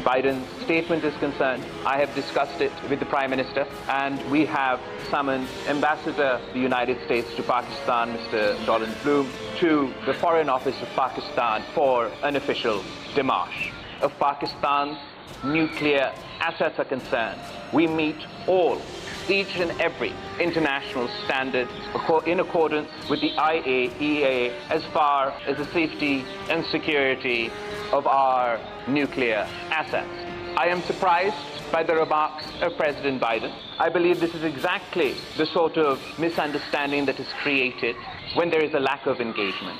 Biden's statement is concerned, I have discussed it with the Prime Minister, and we have summoned Ambassador of the United States to Pakistan, Mr. Donald Bloom, to the Foreign Office of Pakistan for an official démarche. Of Pakistan's nuclear assets are concerned, we meet each and every international standard in accordance with the IAEA as far as the safety and security of our nuclear assets. I am surprised by the remarks of President Biden. I believe this is exactly the sort of misunderstanding that is created when there is a lack of engagement.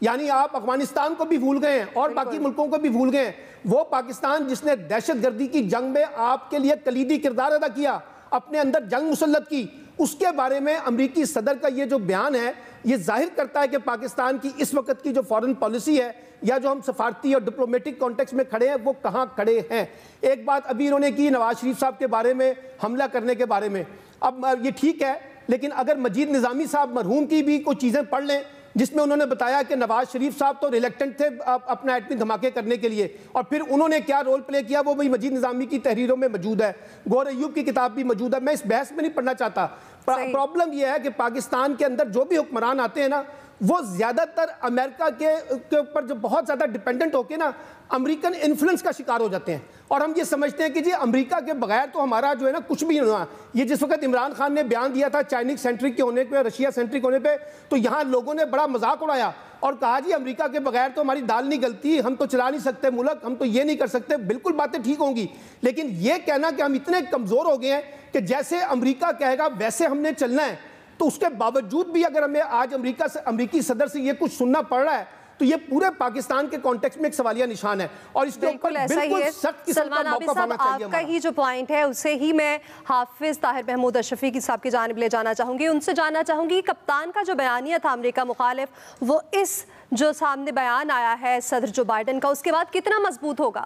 یعنی آپ افغانستان کو بھی بھول گئے ہیں اور باقی ملکوں کو بھی بھول گئے ہیں. وہ پاکستان جس نے دہشت گردی کی جنگ میں آپ کے لیے کلیدی کردار ادا کیا, اپنے اندر جنگ مسلط کی, اس کے بارے میں امریکی صدر کا یہ جو بیان ہے یہ ظاہر کرتا ہے کہ پاکستان کی اس وقت کی جو فارن پالیسی ہے یا جو ہم سفارتی اور ڈپلومیٹک کانٹیکس میں کھڑے ہیں وہ کہاں کھڑے ہیں. ایک بات ابھی انہوں نے کی نواز شریف صاحب کے بارے میں, حملہ کرنے کے بارے میں. اب یہ ٹھیک ہے, لیکن اگر مجید نظامی صاحب مرحوم کی بھی کوئی چیزیں پڑھ لیں جس میں انہوں نے بتایا کہ نواز شریف صاحب تو ریلیکٹنٹ تھے اپنا ایٹمی دھماکے کرنے کے لیے, اور پھر انہوں نے کیا رول پلے کیا وہ بھی مجید نظامی کی تحریروں میں موجود ہے, گور ایوب کی کتاب بھی موجود ہے. میں اس بحث میں نہیں پڑھنا چاہتا. پرابلم یہ ہے کہ پاکستان کے اندر جو بھی حکمران آتے ہیں نا وہ زیادہ تر امریکہ کے اوپر جو بہت زیادہ ڈیپینڈنٹ ہو کے نا امریکن انفلوئنس کا شکار ہو جاتے ہیں, اور ہم یہ سمجھتے ہیں کہ جی امریکہ کے بغیر تو ہمارا جو ہے نا کچھ بھی نہیں ہوا. یہ جس وقت عمران خان نے بیان دیا تھا چائنیز سینٹرک کے ہونے پہ, رشیا سینٹرک ہونے پہ, تو یہاں لوگوں نے بڑا مذاق اڑایا اور کہا جی امریکہ کے بغیر تو ہماری دال نہیں گلتی, ہم تو چلا نہیں سکتے ملک, ہم تو یہ نہیں کر سکتے. بالکل باتیں ٹھیک ہوں گی, لیکن یہ کہنا کہ ہم اتنے کمزور ہو گئے ہیں کہ جیسے امریکہ کہے گا ویسے ہم نے چلنا ہے, تو اس کے باوجود بھی اگر ہمیں آج امریکی صدر سے یہ کچھ سننا پڑ رہا ہے تو یہ پورے پاکستان کے کانٹیکس میں ایک سوالیہ نشان ہے, اور اس کے اوپر بالکل سخت قسم کا موقف ہونا چاہیے. آپ کا ہی جو پوائنٹ ہے اسے ہی میں حافظ طاہر محمود اشرفی کی صاحب کی جانب لے جانا چاہوں گی. ان سے جاننا چاہوں گی کپتان کا جو بیانیہ تھا امریکہ مخالف, وہ اس جو سامنے بیان آیا ہے صدر جو بائیڈن کا, اس کے بعد کتنا مضبوط ہوگا؟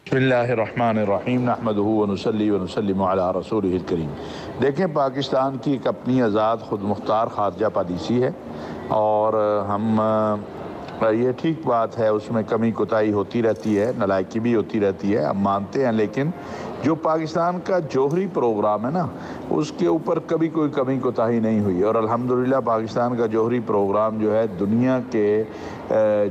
بسم اللہ الرحمن الرحیم نحمدہ ونصلی ونسلم علی رسولہ الکریم. دیکھیں پاکستان کی ایک اپنی آزاد خود مختار خارجہ پالیسی ہے, اور ہم یہ ٹھیک بات ہے اس میں کمی کوتاہی ہوتی رہتی ہے, نالائکی بھی ہوتی رہتی ہے, ہم مانتے ہیں, لیکن جو پاکستان کا جوہری پروگرام ہے نا اس کے اوپر کبھی کوئی کمی کوتاہی نہیں ہوئی, اور الحمدللہ پاکستان کا جوہری پروگرام جو ہے دنیا کے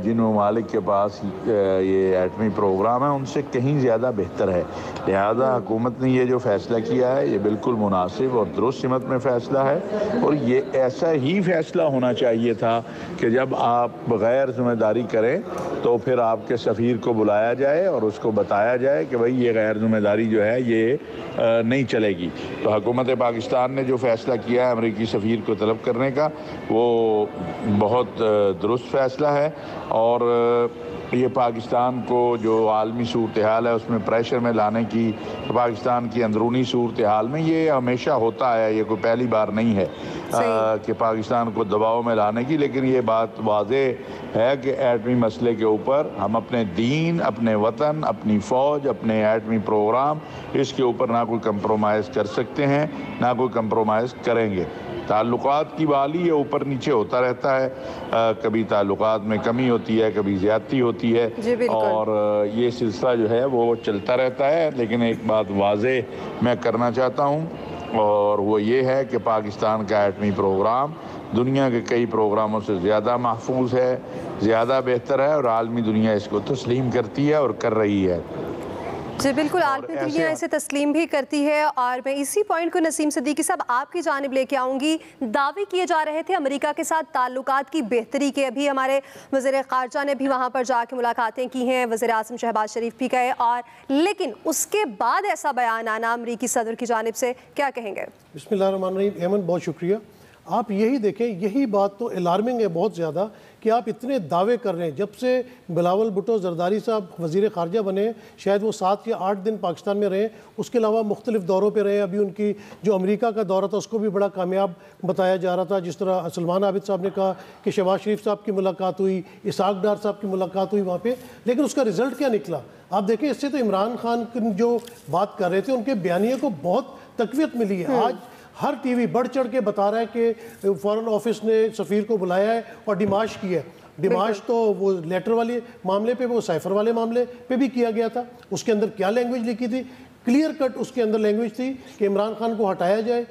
جن ممالک کے پاس یہ ایٹمی پروگرام ہے ان سے کہیں زیادہ بہتر ہے. لہذا حکومت نے یہ جو فیصلہ کیا ہے یہ بالکل مناسب اور درست سمت میں فیصلہ ہے, اور یہ ایسا ہی فیصلہ ہونا چاہیے تھا کہ جب آپ بغیر ذمہ داری کریں تو پھر آپ کے سفیر کو بلایا جائے اور اس کو بتایا جائے کہ بھئی یہ غیر ذمہ داری جو ہے یہ نہیں چلے گی. تو حکومت پاکستان نے جو فیصلہ کیا ہے امریکی سفیر کو طلب کرنے کا وہ بہت درست فیصلہ ہے, اور یہ پاکستان کو جو عالمی صورتحال ہے اس میں پریشر میں لانے کی, پاکستان کی اندرونی صورتحال میں یہ ہمیشہ ہوتا ہے, یہ کوئی پہلی بار نہیں ہے کہ پاکستان کو دباؤ میں لانے کی. لیکن یہ بات واضح ہے کہ ایٹمی مسئلے کے اوپر ہم اپنے دین, اپنے وطن, اپنی فوج, اپنے ایٹمی پروگرام, اس کے اوپر نہ کوئی کمپرومائز کر سکتے ہیں نہ کوئی کمپرومائز کریں گے. تعلقات کی بحالی یہ اوپر نیچے ہوتا رہتا ہے, کبھی تعلقات میں کمی ہوتی ہے, کبھی زیادتی ہوتی ہے, اور یہ سلسلہ جو ہے وہ چلتا رہتا ہے. لیکن ایک بات واضح میں کرنا چاہتا ہوں, اور وہ یہ ہے کہ پاکستان کا ایٹمی پروگرام دنیا کے کئی پروگراموں سے زیادہ محفوظ ہے, زیادہ بہتر ہے, اور عالمی دنیا اس کو تسلیم کرتی ہے اور کر رہی ہے. جی بالکل, عالمی دنیا اسے تسلیم بھی کرتی ہے. اور میں اسی پوائنٹ کو نسیم صدیقی صاحب آپ کی جانب لے کے آؤں گی. دعوے کیے جا رہے تھے امریکہ کے ساتھ تعلقات کی بہتری کے, ابھی ہمارے وزیر خارجہ نے بھی وہاں پر جا کے ملاقاتیں کی ہیں, وزیر اعظم شہباز شریف بھی گئے, اور لیکن اس کے بعد ایسا بیان آنا امریکی صدر کی جانب سے, کیا کہیں گے؟ بسم اللہ الرحمن الرحیم. ایمن بہت شکریہ. آپ یہی دیکھیں, یہی بات تو الارمنگ ہے بہت زیادہ کہ آپ اتنے دعوے کر رہے ہیں. جب سے بلاول بھٹو زرداری صاحب وزیر خارجہ بنے, شاید وہ 7 یا 8 دن پاکستان میں رہے, اس کے علاوہ مختلف دوروں پہ رہے. ابھی ان کی جو امریکہ کا دورہ تھا اس کو بھی بڑا کامیاب بتایا جا رہا تھا. جس طرح سلمان عابد صاحب نے کہا کہ شہباز شریف صاحب کی ملاقات ہوئی, اسحاق ڈار صاحب کی ملاقات ہوئی وہاں پہ, لیکن اس کا رزلٹ کیا نکلا آپ دیکھیں. اس سے تو عمران خان جو بات کر رہے تھے ان کے بیانیے کو بہت تقویت ملی ہے. آج ہر ٹی وی بڑھ چڑھ کے بتا رہا ہے کہ فارن آفس نے سفیر کو بلایا ہے اور ڈیمارش کی ہے. ڈیمارش تو وہ لیٹر والے معاملے پہ, وہ سائفر والے معاملے پہ بھی کیا گیا تھا. اس کے اندر کیا لینگویج لکھی تھی؟ کلیئر کٹ اس کے اندر لینگویج تھی کہ عمران خان کو ہٹایا جائے,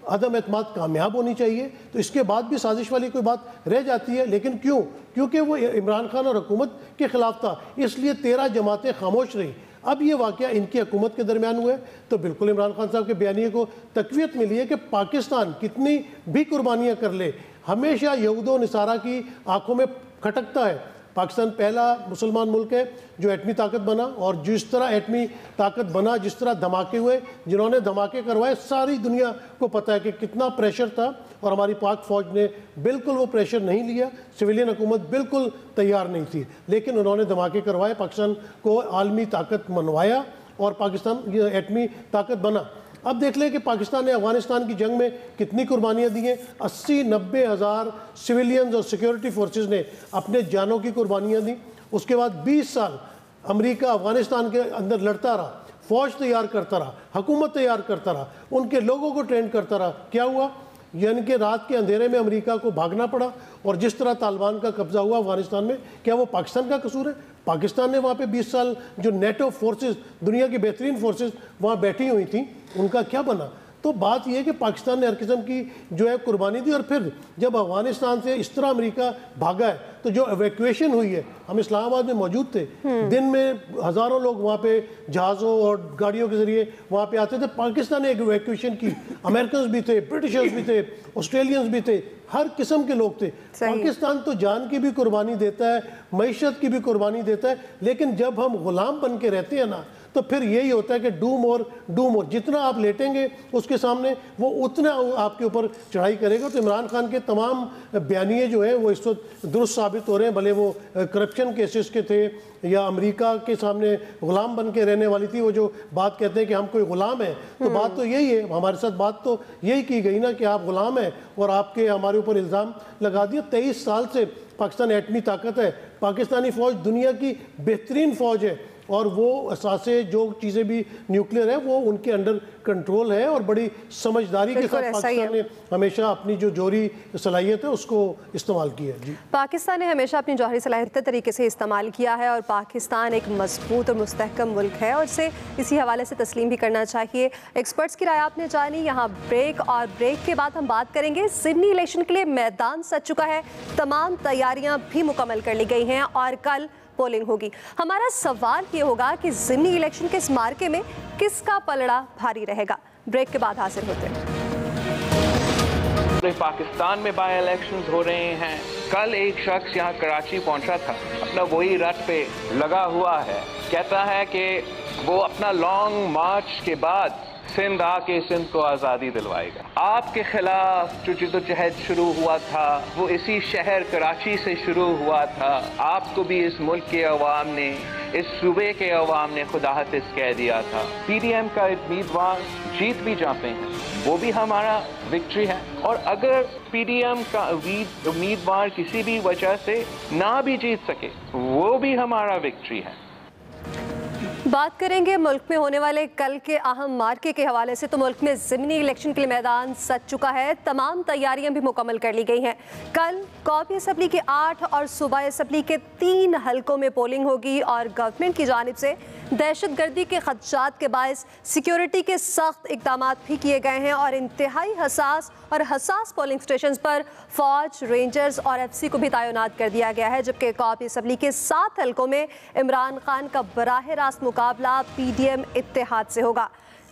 عدم اعتماد کامیاب ہونی چاہیے. تو اس کے بعد بھی سازش والی کوئی بات رہ جاتی ہے. لیکن کیوں؟ کیونکہ وہ عمران خان اور حکومت کے خلاف تھا, اس لیے 13 جماعتیں خاموش رہیں. اب یہ واقعہ ان کی حکومت کے درمیان ہوئے تو بالکل عمران خان صاحب کے بیانیے کو تقویت ملی ہے کہ پاکستان کتنی بھی قربانیاں کر لے, ہمیشہ یہود و نصارہ کی آنکھوں میں کھٹکتا ہے. پاکستان پہلا مسلمان ملک ہے جو ایٹمی طاقت بنا، اور جس طرح ایٹمی طاقت بنا، جس طرح دھماکے ہوئے، جنہوں نے دھماکے کروائے، ساری دنیا کو پتہ ہے کہ کتنا پریشر تھا، اور ہماری پاک فوج نے بالکل وہ پریشر نہیں لیا، سویلین حکومت بالکل تیار نہیں تھی، لیکن انہوں نے دھماکے کروائے، پاکستان کو عالمی طاقت منوایا اور پاکستان یہ ایٹمی طاقت بنا۔ اب دیکھ لیں کہ پاکستان نے افغانستان کی جنگ میں کتنی قربانیاں دی ہیں، 80-90 ہزار سویلینز اور سیکیورٹی فورسز نے اپنے جانوں کی قربانیاں دیں۔ اس کے بعد 20 سال امریکہ افغانستان کے اندر لڑتا رہا، فوج تیار کرتا رہا، حکومت تیار کرتا رہا، ان کے لوگوں کو ٹرین کرتا رہا۔ کیا ہوا؟ یعنی کہ رات کے اندھیرے میں امریکہ کو بھاگنا پڑا، اور جس طرح طالبان کا قبضہ ہوا افغانستان میں، کیا وہ پاکستان کا قصور ہے؟ پاکستان نے وہاں پہ 20 سال جو نیٹو فورسز، دنیا کی بہترین فورسز وہاں بیٹھی ہوئی تھیں، ان کا کیا بنا؟ تو بات یہ ہے کہ پاکستان نے ہر قسم کی جو ہے قربانی دی، اور پھر جب افغانستان سے اس طرح امریکہ بھاگا ہے تو جو ایویکویشن ہوئی ہے، ہم اسلام آباد میں موجود تھے، دن میں ہزاروں لوگ وہاں پہ جہازوں اور گاڑیوں کے ذریعے وہاں پہ آتے تھے۔ پاکستان نے ایویکویشن کی، امریکنز بھی تھے، برٹشرز بھی تھے، آسٹریلینز بھی تھے، ہر قسم کے لوگ تھے۔ پاکستان تو جان کی بھی قربانی دیتا ہے، معیشت کی بھی قربانی دیتا ہے، لیکن جب ہم غلام بن کے رہتے ہیں نا تو پھر یہی ہوتا ہے کہ ڈو مور، جتنا آپ لیٹیں گے اس کے سامنے وہ اتنا آپ کے اوپر چڑھائی کرے گا۔ تو عمران خان کے تمام بیانیے جو ہیں وہ اس وقت درست ثابت ہو رہے ہیں، بھلے وہ کرپشن کیسز کے تھے یا امریکہ کے سامنے غلام بن کے رہنے والی تھی، وہ جو بات کہتے ہیں کہ ہم کوئی غلام ہیں، تو بات تو یہی ہے، ہمارے ساتھ بات تو یہی کی گئی نا کہ آپ غلام ہیں، اور آپ کے ہمارے اوپر الزام لگا دیا۔ 23 سال سے پاکستان ایٹمی طاقت ہے، پاکستانی فوج دنیا کی بہترین فوج ہے، اور وہ اثاثے جو چیزیں بھی نیوکلیئر ہیں وہ ان کے انڈر کنٹرول ہے، اور بڑی سمجھداری کے ساتھ پاکستان نے ہمیشہ اپنی جو جوہری صلاحیت ہے اس کو استعمال کیا ہے۔ پاکستان نے ہمیشہ اپنی جوہری صلاحیت طریقے سے استعمال کیا ہے، اور پاکستان ایک مضبوط اور مستحکم ملک ہے، اور اسے اسی حوالے سے تسلیم بھی کرنا چاہیے۔ ایکسپرٹس کی رائے آپ نے جانی، یہاں بریک، اور بریک کے بعد ہم بات کریں گے سڈنی الیکشن کے لیے میدان سج چکا ہے، تمام تیاریاں بھی مکمل کر لی گئی ہیں، اور کل پولنگ ہوگی۔ ہمارا سوال یہ ہوگا کہ ضمنی الیکشن کے اس مارکے میں کس کا پلڑا بھاری رہے گا؟ بریک کے بعد حاصل ہوتے ہیں۔ پاکستان میں بائی الیکشنز ہو رہے ہیں۔ کل ایک شخص یہاں کراچی پہنچا تھا، اپنا وہی رٹ پہ لگا ہوا ہے، کہتا ہے کہ وہ اپنا لانگ مارچ کے بعد سندھ آ کے سندھ کو آزادی دلوائے گا۔ آپ کے خلاف جو جدوجہد شروع ہوا تھا وہ اسی شہر کراچی سے شروع ہوا تھا۔ آپ کو بھی اس ملک کے عوام نے، اس صوبے کے عوام نے خدا حافظ کہہ دیا تھا۔ پی ڈی ایم کا امیدوار جیت بھی جاتے ہیں، وہ بھی ہمارا وکٹری ہے، اور اگر پی ڈی ایم کا امیدوار کسی بھی وجہ سے نہ بھی جیت سکے وہ بھی ہمارا وکٹری ہے۔ بات کریں گے ملک میں ہونے والے کل کے اہم مارکے کے حوالے سے، تو ملک میں ضمنی الیکشن کے لیے میدان سج چکا ہے، تمام تیاریاں بھی مکمل کر لی گئی ہیں۔ کل قومی اسمبلی کے 8 اور صوبائی اسمبلی کے 3 حلقوں میں پولنگ ہوگی، اور گورنمنٹ کی جانب سے دہشت گردی کے خدشات کے باعث سیکیورٹی کے سخت اقدامات بھی کیے گئے ہیں، اور انتہائی حساس پولنگ سٹیشنز پر فوج، رینجرز اور ایف سی کو بھی تعینات کر دیا گیا ہے، جبکہ قومی اسمبلی کے 7 حلقوں میں عمران خان کا براہ راست مقابلہ پی ڈی ایم اتحاد سے ہوگا۔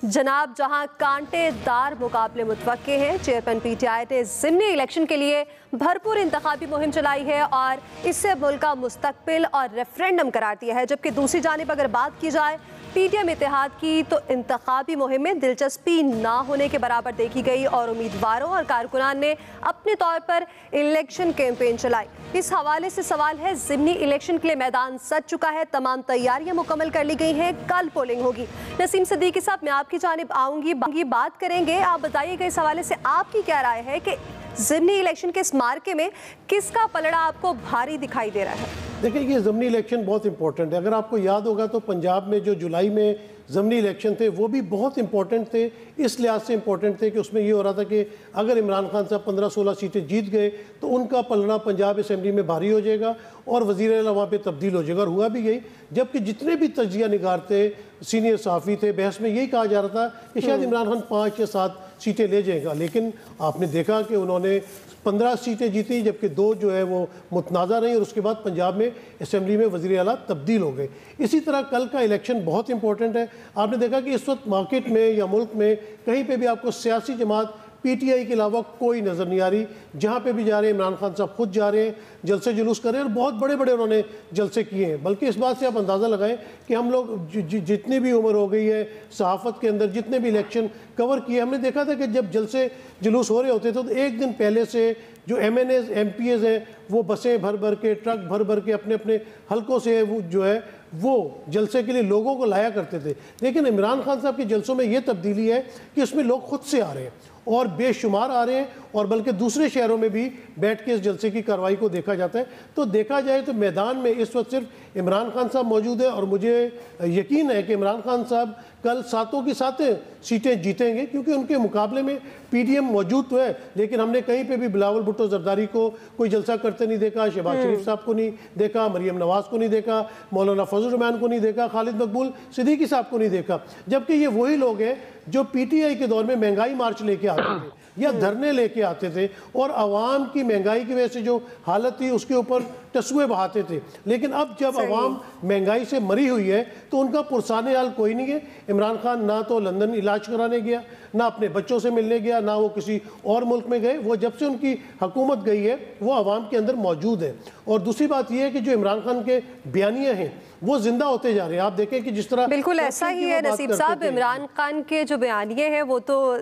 جناب، جہاں کانٹے دار مقابلے متوقع ہیں، چیئرمین پی ٹی آئی نے ضمنی الیکشن کے لیے بھرپور انتخابی مہم چلائی ہے، اور اس سے ملک کا مستقبل اور ریفرینڈم قرار دیا ہے، جبکہ دوسری جانب اگر بات کی جائے پی ڈی ایم اتحاد کی، تو انتخابی مہم میں دلچسپی نہ ہونے کے برابر دیکھی گئی، اور امیدواروں اور کارکنان نے اپنے طور پر الیکشن کیمپین چلائی۔ اس حوالے سے سوال ہے، ضمنی الیکشن کے لیے میدان سج چکا ہے، تمام تیاریاں مکمل کر لی گئی ہیں، کل پولنگ ہوگی۔ نسیم صدیقی صاحب، میں آپ کی جانب آؤں گی، بات کریں گے، آپ بتائیے گا اس حوالے سے آپ کی کیا رائے ہے کہ ضمنی الیکشن کے اس مارکے میں کس کا پلڑا آپ کو بھاری دکھائی دے رہا ہے؟ دیکھیں، یہ ضمنی الیکشن بہت امپورٹنٹ ہے۔ اگر آپ کو یاد ہوگا تو پنجاب میں جو جولائی میں ضمنی الیکشن تھے وہ بھی بہت امپورٹنٹ تھے، اس لحاظ سے امپورٹنٹ تھے کہ اس میں یہ ہو رہا تھا کہ اگر عمران خان صاحب 15-16 سیٹیں جیت گئے تو ان کا پلڑا پنجاب اسمبلی میں بھاری ہو جائے گا، اور وزیر اعلیٰ وہاں پہ تبدیل ہو جائے گا، اور ہوا بھی یہی۔ جبکہ جتنے بھی تجزیہ نگار تھے، سینئر صحافی تھے، بحث میں یہی کہا جا رہا تھا کہ شاید عمران خان 5 یا 7 سیٹیں لے جائے گا، لیکن آپ نے دیکھا کہ انہوں نے 15 سیٹیں جیتی، جبکہ 2 جو ہے وہ متنازع رہیں، اور اس کے بعد پنجاب میں اسمبلی میں وزیر اعلیٰ تبدیل ہو گئے۔ اسی طرح کل کا الیکشن بہت امپورٹنٹ ہے۔ آپ نے دیکھا کہ اس وقت مارکیٹ میں یا ملک میں کہیں پہ بھی آپ کو سیاسی جماعت پی ٹی آئی کے علاوہ کوئی نظر نہیں آ رہی. جہاں پہ بھی جا رہے ہیں عمران خان صاحب خود جا رہے ہیں, جلسے جلوس کر رہے ہیں, اور بہت بڑے بڑے انہوں نے جلسے کیے ہیں. بلکہ اس بات سے آپ اندازہ لگائیں کہ ہم لوگ جتنی بھی عمر ہو گئی ہے صحافت کے اندر, جتنے بھی الیکشن کور کیے, ہم نے دیکھا تھا کہ جب جلسے جلوس ہو رہے ہوتے تھے تو ایک دن پہلے سے جو MNAs MPAs ہیں وہ بسیں بھر بھر کے, ٹرک بھر بھر کے اپنے اپنے حلقوں سے وہ جو ہے وہ جلسے کے لیے لوگوں کو لایا کرتے تھے. لیکن عمران خان صاحب کے جلسوں میں یہ تبدیلی ہے کہ اس میں لوگ خود سے آ رہے ہیں اور بے شمار آ رہے ہیں, اور بلکہ دوسرے شہروں میں بھی بیٹھ کے اس جلسے کی کارروائی کو دیکھا جاتا ہے. تو دیکھا جائے تو میدان میں اس وقت صرف عمران خان صاحب موجود ہے, اور مجھے یقین ہے کہ عمران خان صاحب کل 7 کی 7 سیٹیں جیتیں گے, کیونکہ ان کے مقابلے میں پی ڈی ایم موجود تو ہے, لیکن ہم نے کہیں پہ بھی بلاول بھٹو زرداری کو کوئی جلسہ کرتے نہیں دیکھا, شہباز شریف صاحب کو نہیں دیکھا, مریم نواز کو نہیں دیکھا, مولانا فضل الرحمان کو نہیں دیکھا, خالد مقبول صدیقی صاحب کو نہیں دیکھا. جبکہ یہ وہی لوگ ہیں جو پی ٹی آئی کے دور میں مہنگائی مارچ لے کے آتے تھے یا دھرنے لے کے آتے تھے, اور عوام کی مہنگائی کی وجہ سے جو حالت تھی اس کے اوپر ٹسوے بہاتے تھے. لیکن اب جب عوام مہنگائی سے مری ہوئی ہے تو ان کا پرسان حال کوئی نہیں ہے. عمران خان نہ تو لندن علاج کرانے گیا, نہ اپنے بچوں سے ملنے گیا, نہ وہ کسی اور ملک میں گئے. وہ جب سے ان کی حکومت گئی ہے وہ عوام کے اندر موجود ہے. اور دوسری بات یہ ہے کہ جو عمران خان کے بیانیے ہیں وہ زندہ ہوتے جا رہے ہیں. آپ دیکھیں کہ جس طرح بالکل ایسا ہی ہے نصیب صاحب, عمران خان کے جو بیانیے ہیں وہ تو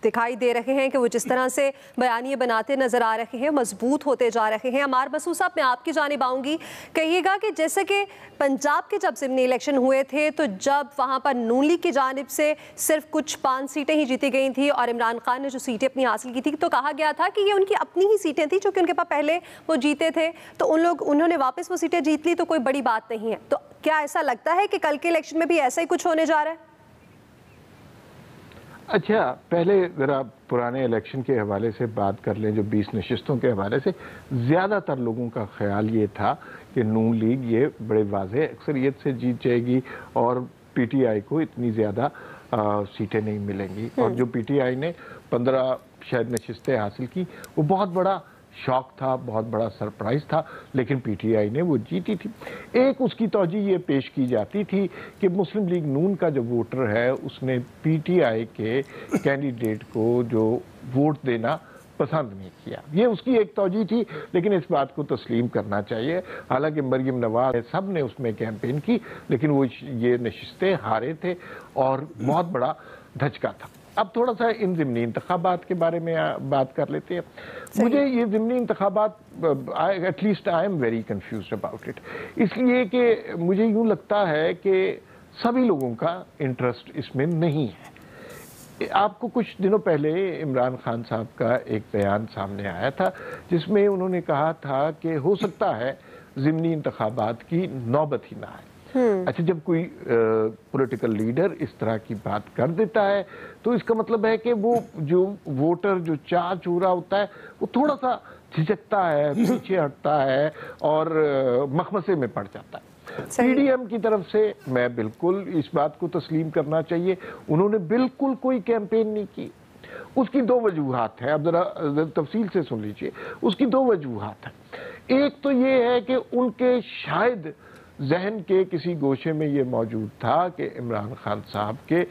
دکھائی دے رہے ہیں کہ وہ جس طرح سے بیانیے بناتے نظر آ رہے ہیں, مضبوط ہوتے جا رہے ہیں. عمار مسعود صاحب, میں آپ کی جانب آؤں گی, کہیے گا کہ جیسے کہ پنجاب کے جب ضمنی الیکشن ہوئے تھے تو جب وہاں پر نون لیگ کی جانب سے صرف کچھ 5 سیٹیں ہی جیتی گئی تھیں اور عمران خان نے جو سیٹیں اپنی حاصل کی تھی تو کہا گیا تھا کہ یہ ان کی اپنی ہی سیٹیں تھیں جو کہ ان کے پاس پہلے وہ جیتے تھے, تو انہوں نے واپس وہ سیٹیں جیت لی, تو کوئی بڑی بات نہیں ہے. تو کیا ایسا لگتا ہے کہ کل کے الیکشن میں بھی ایسا ہی کچھ ہونے جا رہا ہے؟ اچھا, پہلے ذرا پرانے الیکشن کے حوالے سے بات کر لیں. جو 20 نشستوں کے حوالے سے زیادہ تر لوگوں کا خیال یہ تھا کہ نون لیگ یہ بڑے واضح اکثریت سے جیت جائے گی اور پی ٹی آئی کو اتنی زیادہ سیٹیں نہیں ملیں گی. اور جو پی ٹی آئی نے 15 شاید نشستیں حاصل کی وہ بہت بڑا شوق تھا, بہت بڑا سرپرائز تھا, لیکن پی ٹی آئی نے وہ جیتی تھی. ایک اس کی توجہ یہ پیش کی جاتی تھی کہ مسلم لیگ نون کا جو ووٹر ہے اس نے پی ٹی آئی کے کینڈیڈیٹ کو جو ووٹ دینا پسند نہیں کیا. یہ اس کی ایک توجہ تھی, لیکن اس بات کو تسلیم کرنا چاہیے. حالانکہ مریم نواز سب نے اس میں کیمپین کی, لیکن وہ یہ نشستیں ہارے تھے اور بہت بڑا دھچکا تھا. اب تھوڑا سا ان ضمنی انتخابات کے بارے میں بات کر لیتے ہیں. مجھے یہ ضمنی انتخابات at least I am very confused about it, اس لیے کہ مجھے یوں لگتا ہے کہ سبھی لوگوں کا انٹرسٹ اس میں نہیں ہے. آپ کو کچھ دنوں پہلے عمران خان صاحب کا ایک بیان سامنے آیا تھا جس میں انہوں نے کہا تھا کہ ہو سکتا ہے ضمنی انتخابات کی نوبت ہی نہ آئے. اچھا, جب کوئی پولیٹیکل لیڈر اس طرح کی بات کر دیتا ہے تو اس کا مطلب ہے کہ وہ جو ووٹر جو چاہ چورا ہوتا ہے وہ تھوڑا سا جھجکتا ہے, پیچھے ہٹتا ہے اور مخمصے میں پڑ جاتا ہے. پی ڈی ایم کی طرف سے میں بالکل اس بات کو تسلیم کرنا چاہیے, انہوں نے بالکل کوئی کیمپین نہیں کی. اس کی 2 وجوہات ہیں, اب ذرا تفصیل سے سن لیجئے. اس کی 2 وجوہات ہیں. ایک تو یہ ہے کہ ان کے شاید ذہن کے کسی گوشے میں یہ موجود تھا کہ عمران خان صاحب کے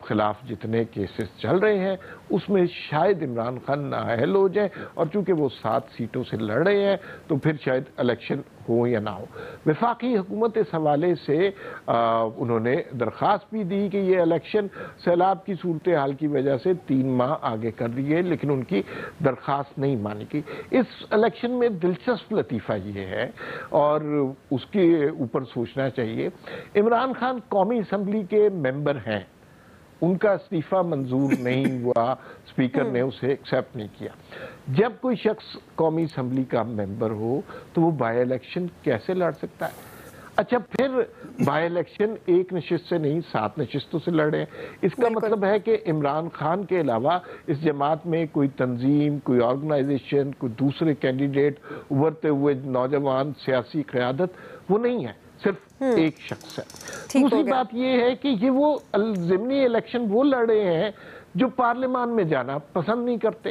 خلاف جتنے کیسز چل رہے ہیں اس میں شاید عمران خان نااہل ہو جائیں, اور چونکہ وہ 7 سیٹوں سے لڑ رہے ہیں تو پھر شاید الیکشن ہو یا نہ ہو. وفاقی حکومت اس حوالے سے انہوں نے درخواست بھی دی کہ یہ الیکشن سیلاب کی صورتحال کی وجہ سے 3 ماہ آگے کر دیے, لیکن ان کی درخواست نہیں مانی گئی. اس الیکشن میں دلچسپ لطیفہ یہ ہے اور اس کے اوپر سوچنا چاہیے, عمران خان قومی اسمبلی کے ممبر ہیں, ان کا استعفیٰ منظور نہیں ہوا, اسپیکر نے اسے ایکسیپٹ نہیں کیا. جب کوئی شخص قومی اسمبلی کا ممبر ہو تو وہ بائی الیکشن کیسے لڑ سکتا ہے؟ اچھا, پھر بائی الیکشن 1 نشست سے نہیں 7 نشستوں سے لڑے. اس کا مطلب ہے کہ عمران خان کے علاوہ اس جماعت میں کوئی تنظیم, کوئی آرگنائزیشن, کوئی دوسرے کینڈیڈیٹ, ابھرتے ہوئے نوجوان سیاسی قیادت وہ نہیں ہے, صرف ایک شخص ہے. دوسری بات یہ ہے کہ یہ وہ ضمنی الیکشن وہ لڑ رہے ہیں جو پارلیمان میں جانا پسند نہیں کرتے.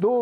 2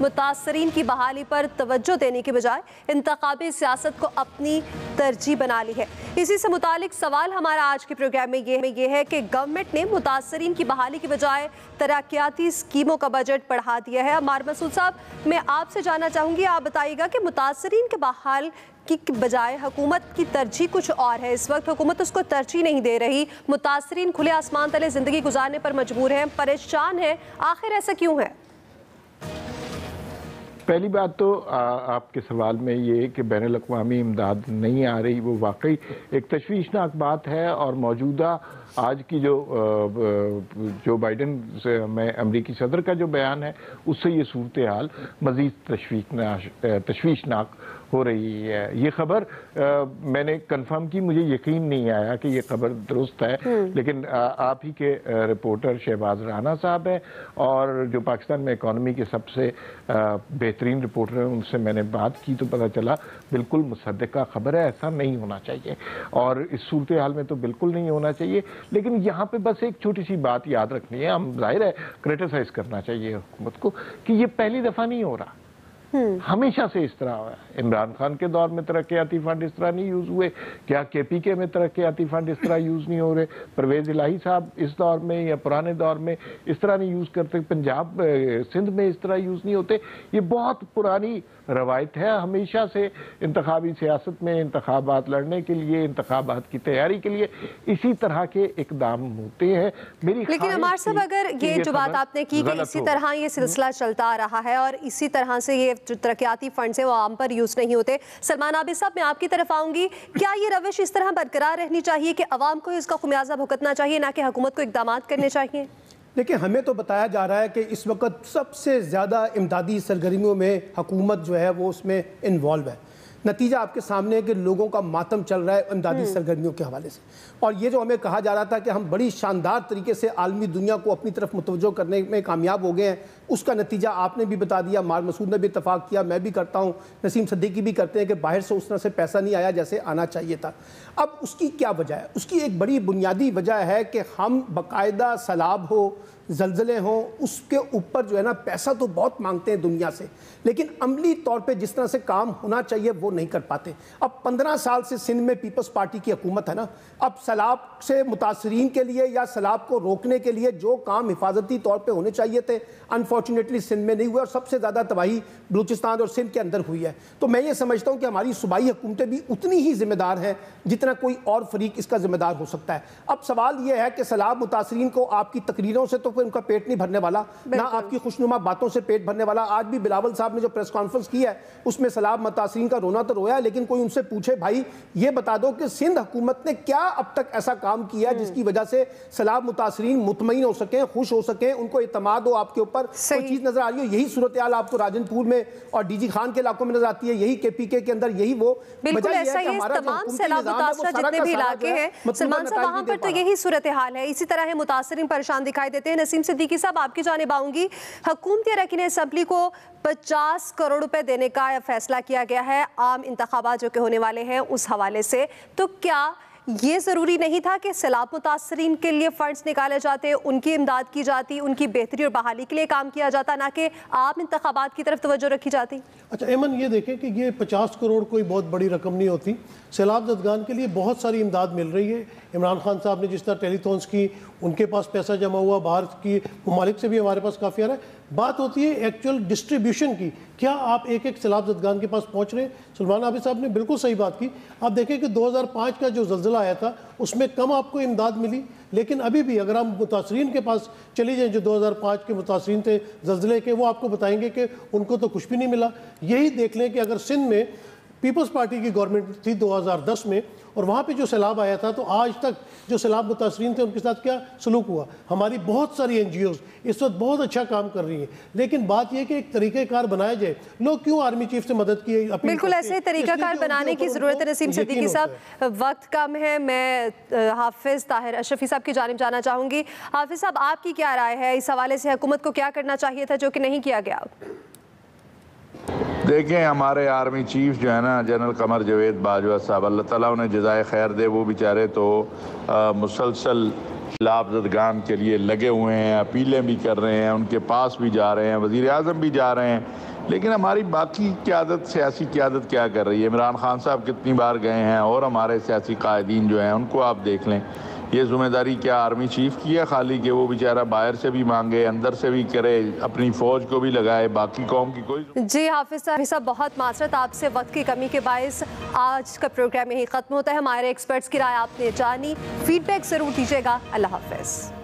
متاثرین کی بحالی پر توجہ دینے کے بجائے انتخابی سیاست کو اپنی ترجیح بنا لی ہے۔ اسی سے متعلق سوال ہمارا آج کے پروگرام میں یہ ہے کہ گورنمنٹ نے متاثرین کی بحالی کی بجائے ترقیاتی اسکیموں کا بجٹ بڑھا دیا ہے۔ عمار مسعود صاحب، میں آپ سے جاننا چاہوں گی، آپ بتائیے گا کہ متاثرین کے بحال کی بجائے حکومت کی ترجیح کچھ اور ہے۔ اس وقت حکومت اس کو ترجیح نہیں دے رہی، متاثرین کھلے آسمان تلے زندگی گزارنے پر مجبور ہیں، پریشان ہیں، آخر ایسا کیوں ہے؟ پہلی بات تو آپ کے سوال میں یہ کہ بین الاقوامی امداد نہیں آ رہی، وہ واقعی ایک تشویشناک بات ہے، اور موجودہ آج کی جو بائیڈن میں امریکی صدر کا جو بیان ہے اس سے یہ صورتحال مزید تشویشناک ہو رہی ہے۔ یہ خبر میں نے کنفرم کی، مجھے یقین نہیں آیا کہ یہ خبر درست ہے، لیکن آپ ہی کے رپورٹر شہباز رانا صاحب ہیں اور جو پاکستان میں اکانومی کے سب سے بہترین رپورٹر ہیں، ان سے میں نے بات کی تو پتہ چلا بالکل مصدقہ خبر ہے، ایسا نہیں ہونا چاہیے اور اس صورتحال میں تو بالکل نہیں ہونا چاہیے۔ لیکن یہاں پہ بس ایک چھوٹی سی بات یاد رکھنی ہے، ہم ظاہر ہے کرٹیسائز کرنا چاہیے حکومت کو کہ یہ پہلی دفعہ نہیں ہو رہا، ہمیشہ سے اس طرح ہوا ہے۔ عمران خان کے دور میں ترقیاتی فنڈ اس طرح نہیں یوز ہوئے، کیا کے پی کے میں ترقیاتی فنڈ اس طرح یوز نہیں ہو رہے، پرویز الہی صاحب اس دور میں یا پرانے دور میں اس طرح نہیں یوز کرتے، پنجاب سندھ میں اس طرح یوز نہیں ہوتے۔ یہ بہت پرانی روایت ہے، ہمیشہ سے انتخابی سیاست میں انتخابات لڑنے کے لیے، انتخابات کی تیاری کے لیے اسی طرح کے اقدام ہوتے ہیں۔ لیکن عمار صاحب، اگر یہ جو بات آپ نے کی کہ اسی طرح یہ سلسلہ چلتا آ رہا ہے اور اسی طرح سے یہ جو ترقیاتی فنڈز ہیں وہ عام پر یوز نہیں ہوتے، سلمان عابد صاحب میں آپ کی طرف آؤں گی، کیا یہ روش اس طرح برقرار رہنی چاہیے کہ عوام کو اس کا خمیازہ بھگتنا چاہیے نہ کہ حکومت کو اقدامات کرنے چاہیے؟ دیکھیں، ہمیں تو بتایا جا رہا ہے کہ اس وقت سب سے زیادہ امدادی سرگرمیوں میں حکومت جو ہے وہ اس میں انوالو ہے۔ نتیجہ آپ کے سامنے ہے کہ لوگوں کا ماتم چل رہا ہے امدادی سرگرمیوں کے حوالے سے، اور یہ جو ہمیں کہا جا رہا تھا کہ ہم بڑی شاندار طریقے سے عالمی دنیا کو اپنی طرف متوجہ کرنے میں کامیاب ہو گئے ہیں، اس کا نتیجہ آپ نے بھی بتا دیا، عمار مسعود نے بھی اتفاق کیا، میں بھی کرتا ہوں، نسیم صدیقی بھی کرتے ہیں کہ باہر سے اس طرح سے پیسہ نہیں آیا جیسے آنا چاہیے تھا۔ اب اس کی کیا وجہ ہے؟ اس کی ایک بڑی بنیادی وجہ ہے کہ ہم باقاعدہ سیلاب ہو، زلزلے ہوں، اس کے اوپر جو ہے نا پیسہ تو بہت مانگتے ہیں دنیا سے، لیکن عملی طور پہ جس طرح سے کام ہونا چاہیے وہ نہیں کر پاتے۔ اب 15 سال سے سندھ میں پیپلز پارٹی کی حکومت ہے نا، اب سیلاب سے متاثرین کے لیے یا سیلاب کو روکنے کے لیے جو کام حفاظتی طور پہ ہونے چاہیے تھے انفارچونیٹلی سندھ میں نہیں ہوئے، اور سب سے زیادہ تباہی بلوچستان اور سندھ کے اندر ہوئی ہے۔ تو میں یہ سمجھتا ہوں کہ ہماری صوبائی حکومتیں بھی اتنی ہی ذمہ دار ہیں جتنا کوئی اور فریق اس کا ذمہ دار ہو سکتا ہے۔ اب سوال یہ ہے کہ سیلاب متاثرین کو آپ کی تقریروں سے تو ان کا پیٹ نہیں بھرنے والا، نہ آپ کی خوشنما باتوں سے پیٹ بھرنے والا۔ آج بھی بلاول صاحب نے جو پریس کانفرنس کی ہے اس میں سیلاب متاثرین کا رونا تو رویا ہے، لیکن کوئی ان سے پوچھے بھائی یہ بتا دو کہ سندھ حکومت نے کیا اب تک ایسا کام کیا جس کی وجہ سے سیلاب متاثرین مطمئن ہو سکیں، خوش ہو سکیں، ان کو اعتماد ہو آپ کے اوپر، کوئی چیز نظر آ رہی ہو؟ یہی صورتحال آپ کو راجن پور میں اور ڈی جی خان کے علاقوں میں نظر آتی ہے، یہی کے پی کے اندر، یہی وہ بالکل ایسا ہی ہے۔ تمام سیلاب متاثرہ جتنے بھی علاقے ہیں سلمان صاحب وہاں پر تو یہی صورتحال ہے، اسی طرح متاثرین پریشان دکھائی دیتے ہیں۔ نسیم صدیقی صاحب آپ کی جانب آؤں گی، حکومتی اراکین اسمبلی کو 50 کروڑ روپے دینے کا فیصلہ کیا گیا ہے عام انتخابات جو کہ ہونے والے ہیں اس حوالے سے، تو کیا یہ ضروری نہیں تھا کہ سیلاب متاثرین کے لیے فنڈز نکالے جاتے، ان کی امداد کی جاتی، ان کی بہتری اور بحالی کے لیے کام کیا جاتا، نہ کہ عام انتخابات کی طرف توجہ رکھی جاتی؟ اچھا ایمن، یہ دیکھیں کہ یہ 50 کروڑ کوئی بہت بڑی رقم نہیں ہوتی، سیلاب زدگان کے لیے بہت ساری امداد مل رہی ہے۔ عمران خان صاحب نے جس طرح ٹیلی تھونس کی، ان کے پاس پیسہ جمع ہوا، باہر کی ممالک سے بھی ہمارے پاس کافی آ رہا ہے۔ بات ہوتی ہے ایکچوئل ڈسٹریبیوشن کی، کیا آپ ایک ایک سیلاب زدگان کے پاس پہنچ رہے ہیں؟ سلمان عابد صاحب نے بالکل صحیح بات کی۔ آپ دیکھیں کہ 2005 کا جو زلزلہ آیا تھا اس میں کم آپ کو امداد ملی، لیکن ابھی بھی اگر ہم متاثرین کے پاس چلی جائیں جو 2005 کے متاثرین تھے زلزلے کے، وہ آپ کو بتائیں گے کہ ان کو تو کچھ بھی نہیں ملا۔ یہی دیکھ لیں کہ اگر سندھ میں پیپلز پارٹی کی گورنمنٹ تھی 2010 میں، اور وہاں پہ جو سیلاب آیا تھا تو آج تک جو سیلاب متاثرین تھے ان کے ساتھ کیا سلوک ہوا؟ ہماری بہت ساری این جی اوز اس وقت بہت اچھا کام کر رہی ہیں، لیکن بات یہ کہ ایک طریقہ کار بنایا جائے۔ لوگ کیوں آرمی چیف سے مدد کی؟ بالکل ایسے طریقہ کار بنانے کی ضرورت ہے۔ نسیم صدیقی صاحب وقت کم ہے، میں حافظ طاہر اشرفی صاحب کی جانب جانا چاہوں گی۔ حافظ صاحب آپ کی کیا رائے ہے اس حوالے سے، حکومت کو کیا کرنا چاہیے تھا جو کہ نہیں کیا گیا؟ دیکھیں ہمارے آرمی چیف جو ہے نا جنرل قمر جاوید باجوہ صاحب، اللہ تعالیٰ انہیں جزائے خیر دے، وہ بیچارے تو مسلسل خلاف زدگان کے لیے لگے ہوئے ہیں، اپیلیں بھی کر رہے ہیں، ان کے پاس بھی جا رہے ہیں، وزیر اعظم بھی جا رہے ہیں، لیکن ہماری باقی قیادت، سیاسی قیادت کیا کر رہی ہے؟ عمران خان صاحب کتنی بار گئے ہیں، اور ہمارے سیاسی قائدین جو ہیں ان کو آپ دیکھ لیں. یہ ذمہ داری کیا آرمی چیف کی ہے خالی کہ وہ بیچارہ باہر سے بھی مانگے، اندر سے بھی کرے، اپنی فوج کو بھی لگائے، باقی قوم کی کوئی؟ جی حافظ صاحب بہت معذرت آپ سے، وقت کی کمی کے باعث آج کا پروگرام یہی ختم ہوتا ہے. ہمارے ایکسپرٹس کی رائے آپ نے جانی، فیڈ بیک ضرور دیجیے گا. اللہ حافظ.